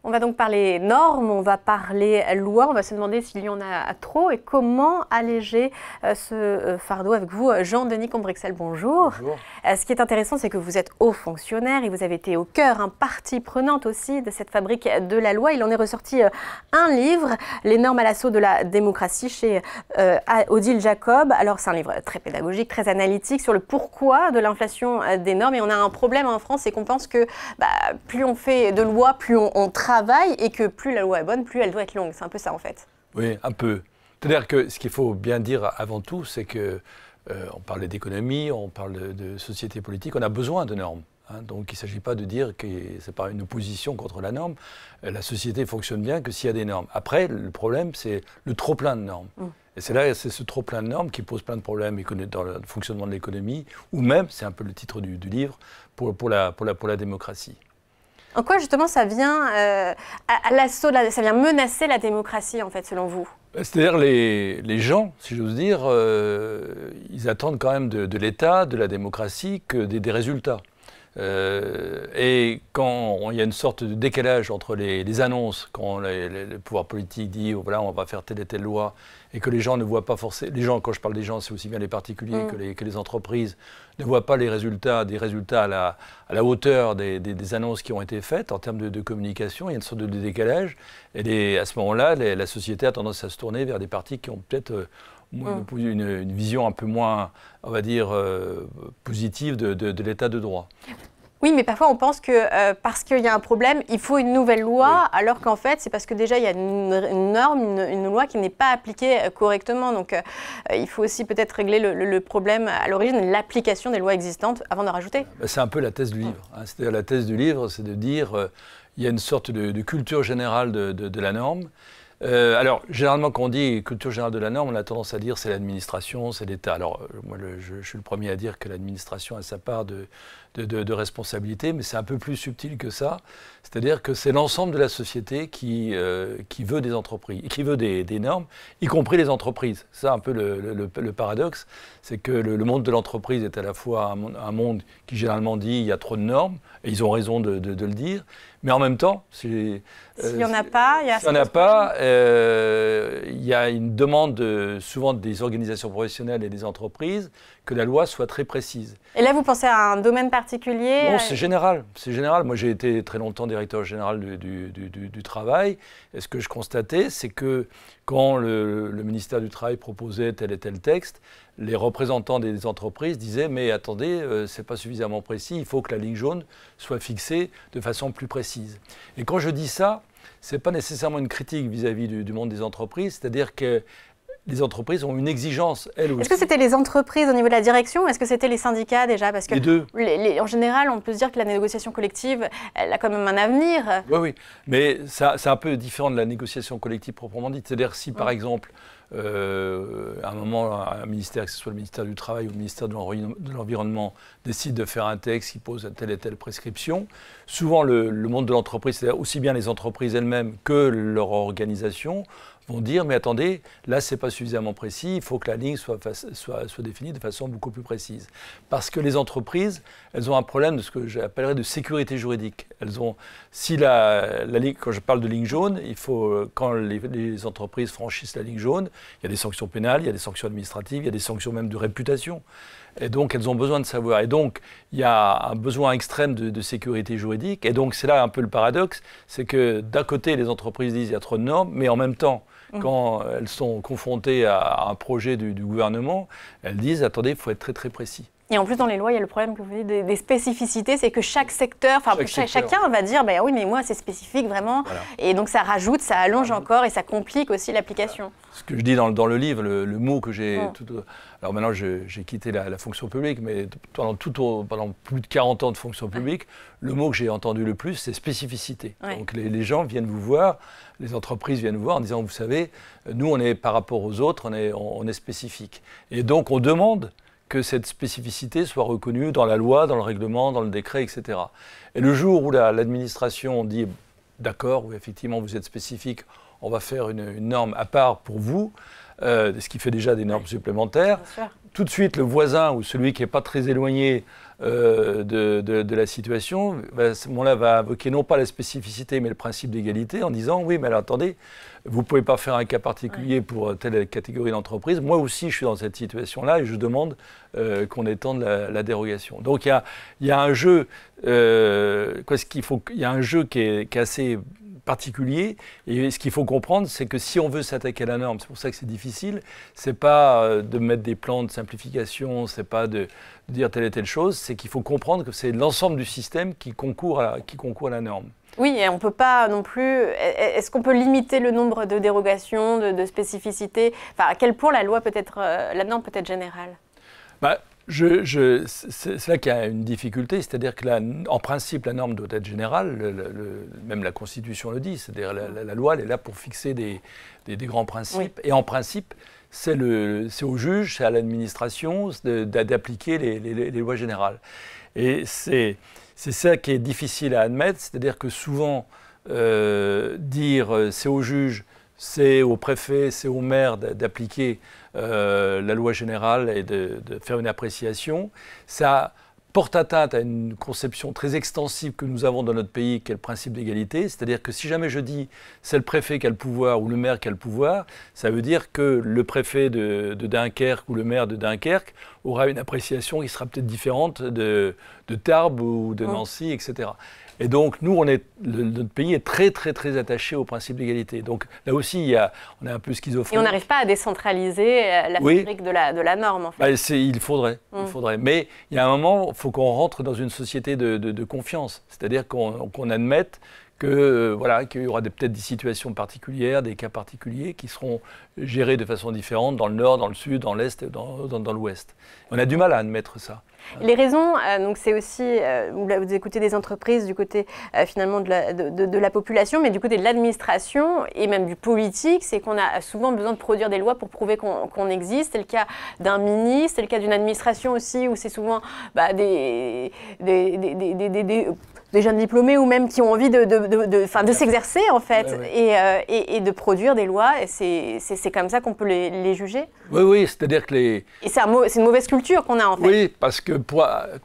On va donc parler normes, on va parler loi, on va se demander s'il y en a trop et comment alléger ce fardeau avec vous. Jean-Denis Combrexel, bonjour. Bonjour. Ce qui est intéressant, c'est que vous êtes haut fonctionnaire et vous avez été au cœur, partie prenante aussi de cette fabrique de la loi. Il en est ressorti un livre, Les normes à l'assaut de la démocratie, chez Odile Jacob. Alors c'est un livre très pédagogique, très analytique sur le pourquoi de l'inflation des normes. Et on a un problème en France, c'est qu'on pense que plus on fait de lois, plus on travaille et que plus la loi est bonne, plus elle doit être longue. C'est un peu ça en fait. Oui, un peu. C'est-à-dire que ce qu'il faut bien dire avant tout, c'est que on parle d'économie, on parle de société politique, on a besoin de normes. Donc il ne s'agit pas de dire que ce n'est pas une opposition contre la norme. La société fonctionne bien que s'il y a des normes. Après, le problème, c'est le trop-plein de normes. Et c'est ce trop-plein de normes qui pose plein de problèmes dans le fonctionnement de l'économie, ou même, c'est un peu le titre du livre, pour la démocratie. En quoi justement ça vient à l'assaut, ça vient menacer la démocratie en fait selon vous? C'est-à-dire les gens, si j'ose dire, ils attendent quand même de l'État, de la démocratie, que des résultats. Et quand il y a une sorte de décalage entre les annonces, quand le pouvoir politique dit voilà, on va faire telle et telle loi, et que les gens ne voient pas forcément. Les gens, quand je parle des gens, c'est aussi bien les particuliers que les entreprises, ne voient pas des résultats à la hauteur des annonces qui ont été faites en termes de communication. Il y a une sorte de décalage. Et à ce moment-là, la société a tendance à se tourner vers des partis qui ont peut-être une vision un peu moins, on va dire, positive de l'état de droit. Oui, mais parfois on pense que parce qu'il y a un problème, il faut une nouvelle loi, alors qu'en fait c'est parce que déjà il y a une norme, une loi qui n'est pas appliquée correctement. Donc il faut aussi peut-être régler le problème à l'origine, l'application des lois existantes avant de rajouter. C'est un peu la thèse du livre. C'est-à-dire la thèse du livre, c'est de dire il y a une sorte de culture générale de la norme. Alors, généralement, quand on dit culture générale de la norme, on a tendance à dire c'est l'administration, c'est l'État. Alors, moi, je suis le premier à dire que l'administration a sa part de responsabilité, mais c'est un peu plus subtil que ça. C'est-à-dire que c'est l'ensemble de la société qui veut des entreprises, qui veut des normes, y compris les entreprises. C'est un peu le paradoxe, c'est que le monde de l'entreprise est à la fois un monde qui généralement dit il y a trop de normes, et ils ont raison de le dire, mais en même temps, s'il n'y en a pas, il y a une demande souvent des organisations professionnelles et des entreprises que la loi soit très précise. Et là, vous pensez à un domaine particulier? Non, c'est général. C'est général. Moi, j'ai été très longtemps directeur général du travail. Et ce que je constatais, c'est que quand le ministère du Travail proposait tel et tel texte, les représentants des entreprises disaient « mais attendez, c'est pas suffisamment précis, il faut que la ligne jaune soit fixée de façon plus précise ». Et quand je dis ça, c'est pas nécessairement une critique vis-à-vis du monde des entreprises, c'est-à-dire que les entreprises ont une exigence, elles aussi. Est-ce que c'était les entreprises au niveau de la direction ou est-ce que c'était les syndicats déjà? Parce que les deux. En général, on peut se dire que la négociation collective, elle a quand même un avenir. Oui, oui. Mais c'est un peu différent de la négociation collective proprement dite. C'est-à-dire si, par exemple, à un moment, un ministère, que ce soit le ministère du Travail ou le ministère de l'Environnement, décide de faire un texte qui pose telle et telle prescription, souvent le monde de l'entreprise, c'est-à-dire aussi bien les entreprises elles-mêmes que leur organisation, vont dire, mais attendez, là, ce n'est pas suffisamment précis, il faut que la ligne soit définie de façon beaucoup plus précise. Parce que les entreprises, elles ont un problème de ce que j'appellerais de sécurité juridique. Elles ont, si la ligne, quand je parle de ligne jaune, il faut, quand les entreprises franchissent la ligne jaune, il y a des sanctions pénales, il y a des sanctions administratives, il y a des sanctions même de réputation. Et donc, elles ont besoin de savoir. Et donc, il y a un besoin extrême de sécurité juridique. Et donc, c'est là un peu le paradoxe, c'est que d'un côté, les entreprises disent qu'il y a trop de normes, mais en même temps, quand elles sont confrontées à un projet du gouvernement, elles disent, attendez, il faut être très très précis. Et en plus, dans les lois, il y a le problème que vous dites des spécificités, c'est que chaque secteur, chacun va dire, bah, oui, mais moi, c'est spécifique vraiment. Voilà. Et donc, ça rajoute, ça allonge encore et ça complique aussi l'application. Voilà. Ce que je dis dans le livre, le mot que j'ai... Alors maintenant, j'ai quitté la fonction publique, mais pendant plus de 40 ans de fonction publique, le mot que j'ai entendu le plus, c'est spécificité. Donc les gens viennent vous voir, les entreprises viennent vous voir en disant, vous savez, nous, on est par rapport aux autres, on est spécifique. Et donc, on demande que cette spécificité soit reconnue dans la loi, dans le règlement, dans le décret, etc. Et le jour où l'administration dit « d'accord, oui, effectivement, vous êtes spécifique, on va faire une norme à part pour vous », ce qui fait déjà des normes supplémentaires, tout de suite le voisin ou celui qui n'est pas très éloigné de la situation, à ce moment-là, va invoquer non pas la spécificité, mais le principe d'égalité en disant « oui, mais alors attendez, vous ne pouvez pas faire un cas particulier pour telle catégorie d'entreprise. Moi aussi, je suis dans cette situation-là et je demande qu'on étende la dérogation. » Donc il y a un jeu, il y a un jeu qui est assez particulier, et ce qu'il faut comprendre, c'est que si on veut s'attaquer à la norme, c'est pour ça que c'est difficile, c'est pas de mettre des plans de simplification, c'est pas de dire telle et telle chose, c'est qu'il faut comprendre que c'est l'ensemble du système qui concourt à la norme. Oui, et on ne peut pas non plus... Est-ce qu'on peut limiter le nombre de dérogations, de spécificités? Enfin, à quel point la la norme peut être générale? C'est là qu'il y a une difficulté, c'est-à-dire que en principe, la norme doit être générale, même la Constitution le dit, c'est-à-dire la loi, elle est là pour fixer des grands principes, et en principe, c'est au juge, c'est à l'administration d'appliquer les lois générales. Et c'est ça qui est difficile à admettre, c'est-à-dire que souvent, dire c'est au juge, c'est au préfet, c'est au maire d'appliquer la loi générale et de faire une appréciation. Ça porte atteinte à une conception très extensive que nous avons dans notre pays, qui est le principe d'égalité. C'est-à-dire que si jamais je dis c'est le préfet qui a le pouvoir ou le maire qui a le pouvoir, ça veut dire que le préfet de Dunkerque ou le maire de Dunkerque aura une appréciation qui sera peut-être différente de Tarbes ou de Nancy, etc. Et donc, nous, notre pays est très, très, très attaché au principe d'égalité. Donc, là aussi, on est un peu schizophrène. Et on n'arrive pas à décentraliser la fabrique de la norme, en fait. Il faudrait. Mais il y a un moment, il faut qu'on rentre dans une société de confiance. C'est-à-dire qu'on admette qu'il y aura peut-être des situations particulières, des cas particuliers qui seront gérés de façon différente dans le nord, dans le sud, dans l'est, dans l'ouest. On a du mal à admettre ça. Les raisons, donc c'est aussi, vous écoutez des entreprises du côté finalement de la population, mais du côté de l'administration et même du politique, c'est qu'on a souvent besoin de produire des lois pour prouver qu'on existe. C'est le cas d'un ministre, c'est le cas d'une administration aussi, où c'est souvent des jeunes diplômés ou même qui ont envie de s'exercer en fait, et de produire des lois. Et c'est comme ça qu'on peut les juger. Oui, c'est-à-dire que Et c'est une mauvaise culture qu'on a en fait. Oui, parce que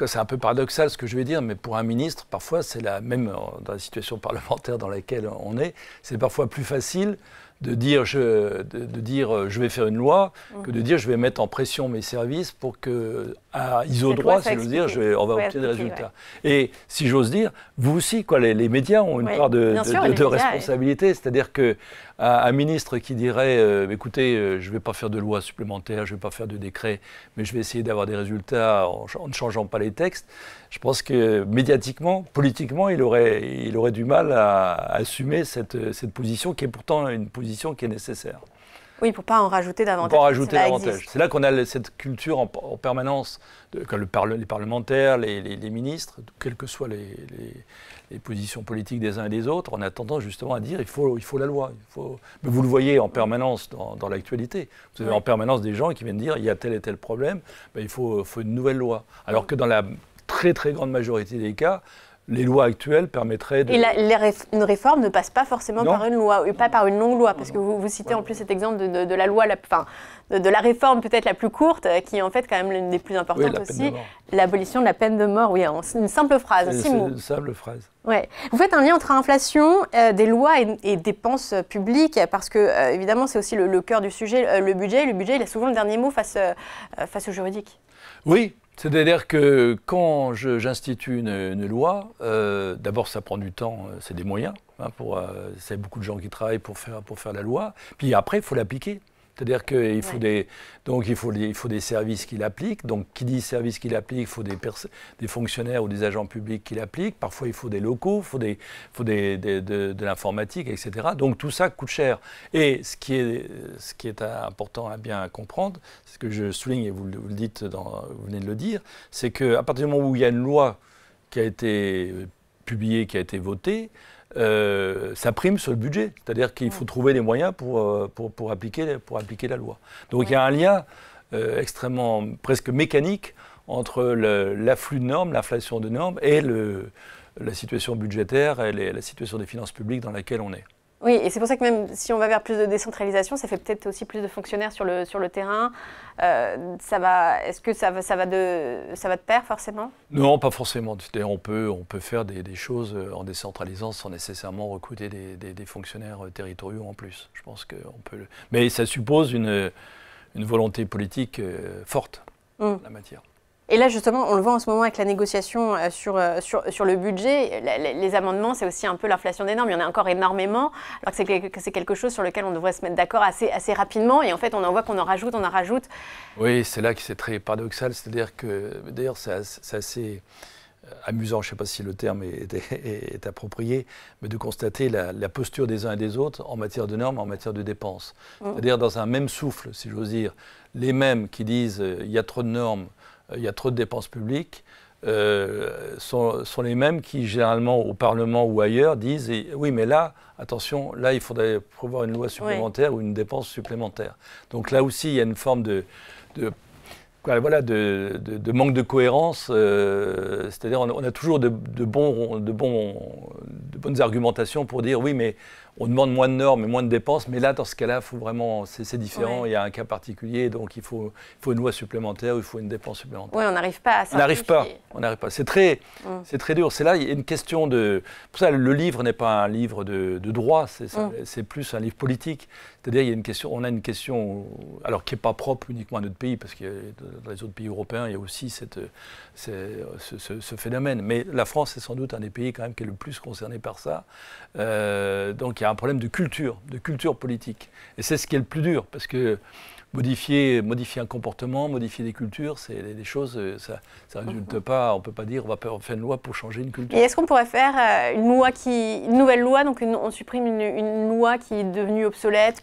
c'est un peu paradoxal ce que je vais dire, mais pour un ministre, parfois, même dans la situation parlementaire dans laquelle on est, c'est parfois plus facile de dire je vais faire une loi que de dire je vais mettre en pression mes services pour que, à isodroit, si j'ose dire, on va obtenir des résultats. Ouais. Et si j'ose dire, vous aussi, les médias ont une part de responsabilité, c'est-à-dire qu'un ministre qui dirait écoutez, je ne vais pas faire de loi supplémentaire, je ne vais pas faire de décret, mais je vais essayer d'avoir des résultats en ne changeant pas les textes, je pense que médiatiquement, politiquement, il aurait du mal à assumer cette position qui est pourtant une position qui est nécessaire. Oui, pour ne pas en rajouter davantage. Pour en rajouter davantage. C'est là qu'on a cette culture en permanence, quand les parlementaires, les ministres, quelles que soient les positions politiques des uns et des autres, on a tendance justement à dire il faut la loi. Mais vous le voyez en permanence dans l'actualité. Vous avez en permanence des gens qui viennent dire il y a tel et tel problème, il faut une nouvelle loi. Alors que dans la très très grande majorité des cas, les lois actuelles permettraient de... Et une réforme ne passe pas forcément par une loi, et pas par une longue loi, parce que vous citez en plus cet exemple de la loi, de la réforme peut-être la plus courte, qui est en fait quand même l'une des plus importantes aussi, l'abolition de la peine de mort. Oui, une simple phrase, 6 mots. Une simple phrase. Ouais. Vous faites un lien entre inflation, des lois et dépenses publiques, parce que évidemment c'est aussi le cœur du sujet, le budget. Le budget, il a souvent le dernier mot face au juridique. Oui. C'est-à-dire que quand j'institue une loi, d'abord ça prend du temps, c'est des moyens, c'est beaucoup de gens qui travaillent pour faire la loi, puis après il faut l'appliquer. C'est-à-dire qu'il faut il faut des services qui l'appliquent. Donc, qui dit services qui l'appliquent, il faut des fonctionnaires ou des agents publics qui l'appliquent. Parfois, il faut des locaux, il faut de l'informatique, etc. Donc, tout ça coûte cher. Et ce qui est important à bien comprendre, c'est ce que je souligne, et vous le dites, vous venez de le dire, c'est qu'à partir du moment où il y a une loi qui a été publiée, qui a été votée, ça prime sur le budget, c'est-à-dire qu'il faut trouver les moyens pour appliquer la loi. Donc il y a un lien extrêmement, presque mécanique entre l'afflux de normes, l'inflation de normes et la situation budgétaire et la situation des finances publiques dans laquelle on est. Oui, et c'est pour ça que même si on va vers plus de décentralisation, ça fait peut-être aussi plus de fonctionnaires sur le terrain. Est-ce que ça va de pair forcément? Non, pas forcément. C'est-à-dire, on peut faire des choses en décentralisant sans nécessairement recruter des fonctionnaires territoriaux en plus. Je pense qu'on peut. Mais ça suppose une volonté politique forte en la matière. Et là, justement, on le voit en ce moment avec la négociation sur le budget. Les amendements, c'est aussi un peu l'inflation des normes. Il y en a encore énormément, alors que c'est quelque chose sur lequel on devrait se mettre d'accord assez rapidement. Et en fait, on en voit qu'on en rajoute. Oui, c'est là que c'est très paradoxal. C'est-à-dire que, d'ailleurs, c'est assez amusant, je ne sais pas si le terme est approprié, mais de constater la posture des uns et des autres en matière de normes, en matière de dépenses. C'est-à-dire, dans un même souffle, si j'ose dire, les mêmes qui disent il y a trop de normes, il y a trop de dépenses publiques, sont les mêmes qui, généralement, au Parlement ou ailleurs, disent oui, mais là, attention, là, il faudrait prévoir une loi supplémentaire ou une dépense supplémentaire. Donc là aussi, il y a une forme de manque de cohérence. C'est-à-dire, on a toujours de bonnes argumentations pour dire oui, mais on demande moins de normes et moins de dépenses, mais là, dans ce cas-là, faut vraiment, c'est différent, il y a un cas particulier, donc il faut une loi supplémentaire, il faut une dépense supplémentaire. Oui, on n'arrive pas à ça. On n'arrive pas. C'est très dur. C'est là, il y a une question de... Pour ça, le livre n'est pas un livre de droit, c'est plus un livre politique. C'est-à-dire, on a une question, alors qui n'est pas propre uniquement à notre pays, parce que dans les autres pays européens, il y a aussi ce phénomène. Mais la France est sans doute un des pays quand même qui est le plus concerné par ça. Donc il y a un problème de culture politique. Et c'est ce qui est le plus dur, parce que modifier un comportement, modifier des cultures, c'est des choses, ça ne résulte pas, on ne peut pas dire on va faire une loi pour changer une culture. Et est-ce qu'on pourrait faire une nouvelle loi, donc on supprime une loi qui est devenue obsolète,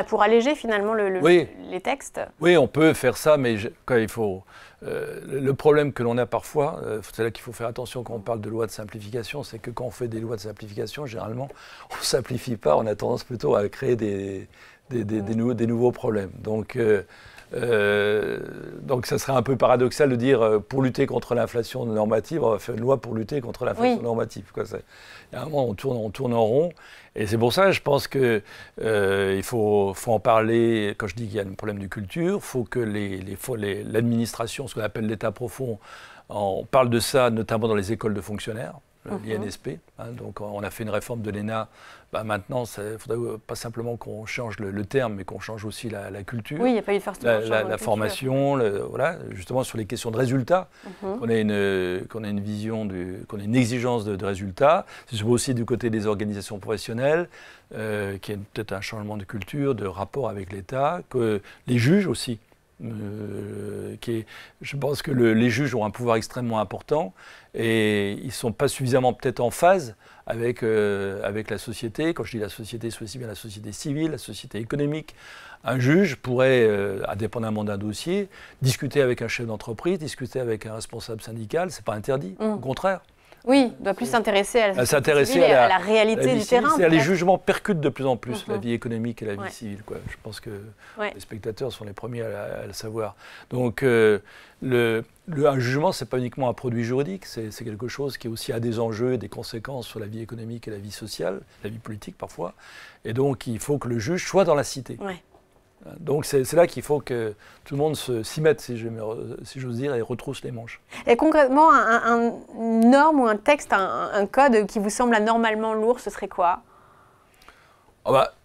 pour alléger finalement les textes? Oui, on peut faire ça, mais il faut... le problème que l'on a parfois, c'est là qu'il faut faire attention quand on parle de loi de simplification, c'est que quand on fait des lois de simplification, généralement, on ne simplifie pas, on a tendance plutôt à créer des nouveaux problèmes. Donc ça serait un peu paradoxal de dire pour lutter contre l'inflation normative, on va faire une loi pour lutter contre l'inflation normative. Il y a un moment, on tourne en rond. Et c'est pour ça, je pense qu'il faut en parler. Quand je dis qu'il y a un problème de culture, il faut que l'administration, ce qu'on appelle l'État profond, on parle de ça notamment dans les écoles de fonctionnaires, l'INSP. Donc on a fait une réforme de l'ENA. Maintenant, il ne faudrait pas simplement qu'on change le terme, mais qu'on change aussi la culture. Oui, il n'y a pas eu forcément la formation, justement sur les questions de résultats, qu'on ait une vision, qu'on ait une exigence de résultats. C'est aussi du côté des organisations professionnelles, qu'il y ait peut-être un changement de culture, de rapport avec l'État, que les juges aussi. Je pense que les juges ont un pouvoir extrêmement important et ils ne sont pas suffisamment peut-être en phase avec la société. Quand je dis la société, c'est aussi bien la société civile, la société économique. Un juge pourrait, indépendamment d'un dossier, discuter avec un chef d'entreprise, discuter avec un responsable syndical, ce n'est pas interdit, au contraire. Oui, il doit plus s'intéresser à la réalité du terrain. Les jugements percutent de plus en plus la vie économique et la vie civile. Je pense que les spectateurs sont les premiers à le savoir. Donc, un jugement, ce n'est pas uniquement un produit juridique, c'est quelque chose qui aussi a des enjeux et des conséquences sur la vie économique et la vie sociale, la vie politique parfois. Et donc, il faut que le juge soit dans la cité. Donc c'est là qu'il faut que tout le monde s'y mette, si j'ose dire, et retrousse les manches. Et concrètement, une norme ou un texte, un code qui vous semble anormalement lourd, ce serait quoi?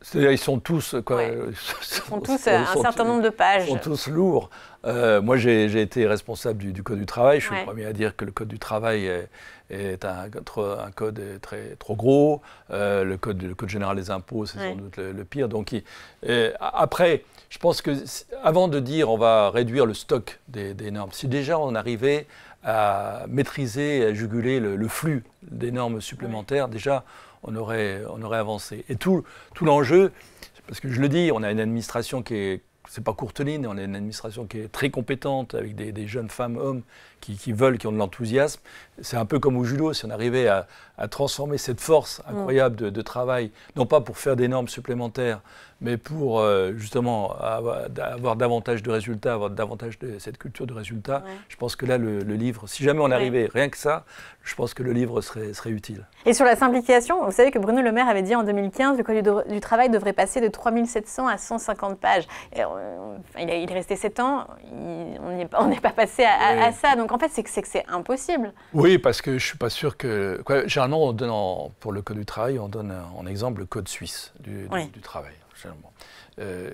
C'est-à-dire, ils sont tous... Ils font tous un certain nombre de pages. Ils sont tous lourds. Moi, j'ai été responsable du Code du travail. Je suis le premier à dire que le Code du travail est un code trop gros. Le code général des impôts, c'est sans doute le pire. Donc, après, je pense que avant de dire on va réduire le stock des normes, si déjà on arrivait à maîtriser, à juguler le flux des normes supplémentaires, déjà on aurait avancé. Et tout l'enjeu, parce que je le dis, on a une administration qui est c'est pas Courteline, on a une administration qui est très compétente, avec des jeunes femmes, hommes, qui veulent, qui ont de l'enthousiasme. C'est un peu comme au judo, si on arrivait à transformer cette force incroyable de travail, non pas pour faire des normes supplémentaires, mais pour justement avoir davantage de résultats, avoir davantage de cette culture de résultats. Je pense que là, le livre, si jamais on arrivait rien que ça, je pense que le livre serait utile. Et sur la simplification, vous savez que Bruno Le Maire avait dit en 2015 que le Code du travail devrait passer de 3700 à 150 pages. Et il est resté 7 ans, on n'est pas passé à ça. Donc en fait, c'est que c'est impossible. Oui, parce que je ne suis pas sûr que... généralement, on donne pour le Code du travail, on donne en exemple le Code suisse du travail.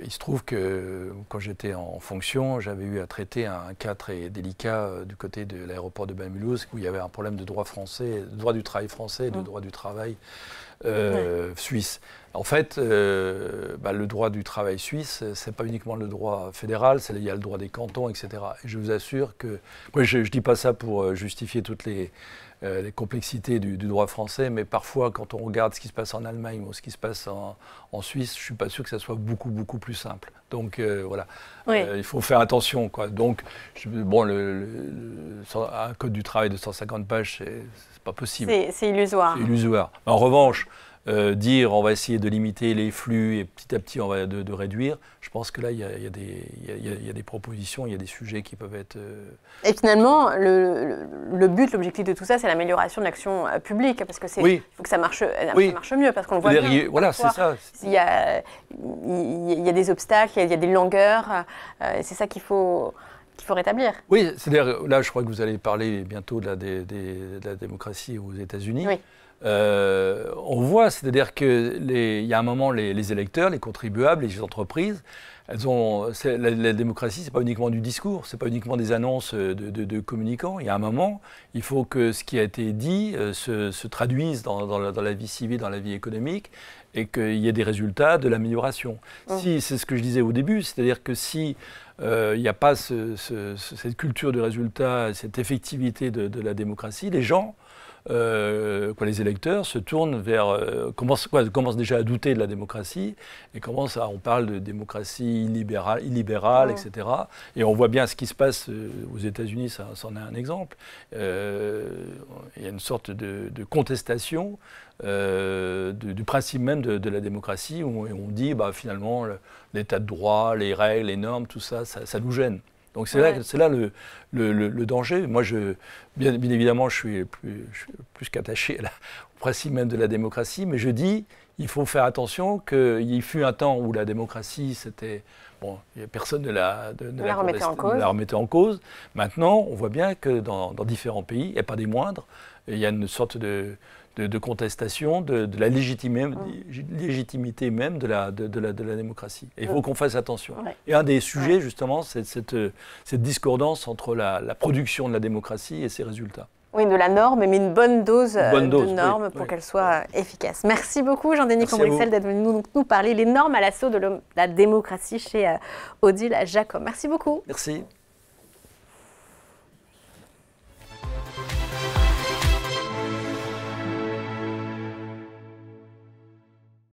Il se trouve que quand j'étais en fonction, j'avais eu à traiter un cas très délicat du côté de l'aéroport de Bain-Mulhouse, où il y avait un problème de droit français, de droit du travail français et de droit du travail suisse. En fait, le droit du travail suisse, c'est pas uniquement le droit fédéral, il y a le droit des cantons, etc. Et je vous assure que... Moi, je ne dis pas ça pour justifier toutes les complexités du droit français, mais parfois, quand on regarde ce qui se passe en Allemagne ou ce qui se passe en Suisse, je ne suis pas sûr que ça soit beaucoup, beaucoup plus simple. Donc, voilà. Il faut faire attention, quoi. Donc, un code du travail de 150 pages, c'est pas possible. C'est illusoire. C'est illusoire. En revanche, dire on va essayer de limiter les flux et petit à petit on va de réduire, je pense que là il y a des propositions, il y a des sujets qui peuvent être... Et finalement, le but, l'objectif de tout ça, c'est l'amélioration de l'action publique, parce que il faut que ça marche mieux, parce qu'on le voit bien. Voilà, c'est ça. Il y a des obstacles, il y a des langueurs, c'est ça qu'il faut rétablir. Oui, c'est-à-dire, là je crois que vous allez parler bientôt de la démocratie aux États-Unis. Oui. On voit, c'est-à-dire qu'il y a un moment, les électeurs, les contribuables, les entreprises, la démocratie, c'est pas uniquement du discours, c'est pas uniquement des annonces de communicants. Il y a un moment, il faut que ce qui a été dit se traduise dans la vie civile, dans la vie économique, et qu'il y ait des résultats, de l'amélioration. Si, c'est ce que je disais au début, c'est-à-dire que si il n'y a pas cette culture de résultat, cette effectivité de la démocratie, les gens, les électeurs se tournent vers, commencent déjà à douter de la démocratie et on parle de démocratie illibérale, etc. Et on voit bien ce qui se passe aux États-Unis, ça en est un exemple. Il y a une sorte de contestation du principe même de la démocratie où on dit finalement l'état de droit, les règles, les normes, tout ça, ça nous gêne. Donc c'est là le danger. Moi, bien évidemment, je suis plus qu'attaché au principe même de la démocratie, mais je dis il faut faire attention qu'il fut un temps où la démocratie, c'était... Bon, personne ne la remettait en cause. Maintenant, on voit bien que dans différents pays, et pas des moindres, il y a une sorte de contestation de la légitimité même de la démocratie. Et il faut qu'on fasse attention. Et un des sujets, justement, c'est cette discordance entre la production de la démocratie et ses résultats. Oui, de la norme, mais une bonne dose de normes pour qu'elle soit efficace. Merci beaucoup, Jean-Denis Combrexel, d'être venu nous parler les normes à l'assaut de la démocratie chez Odile Jacob. Merci beaucoup. Merci.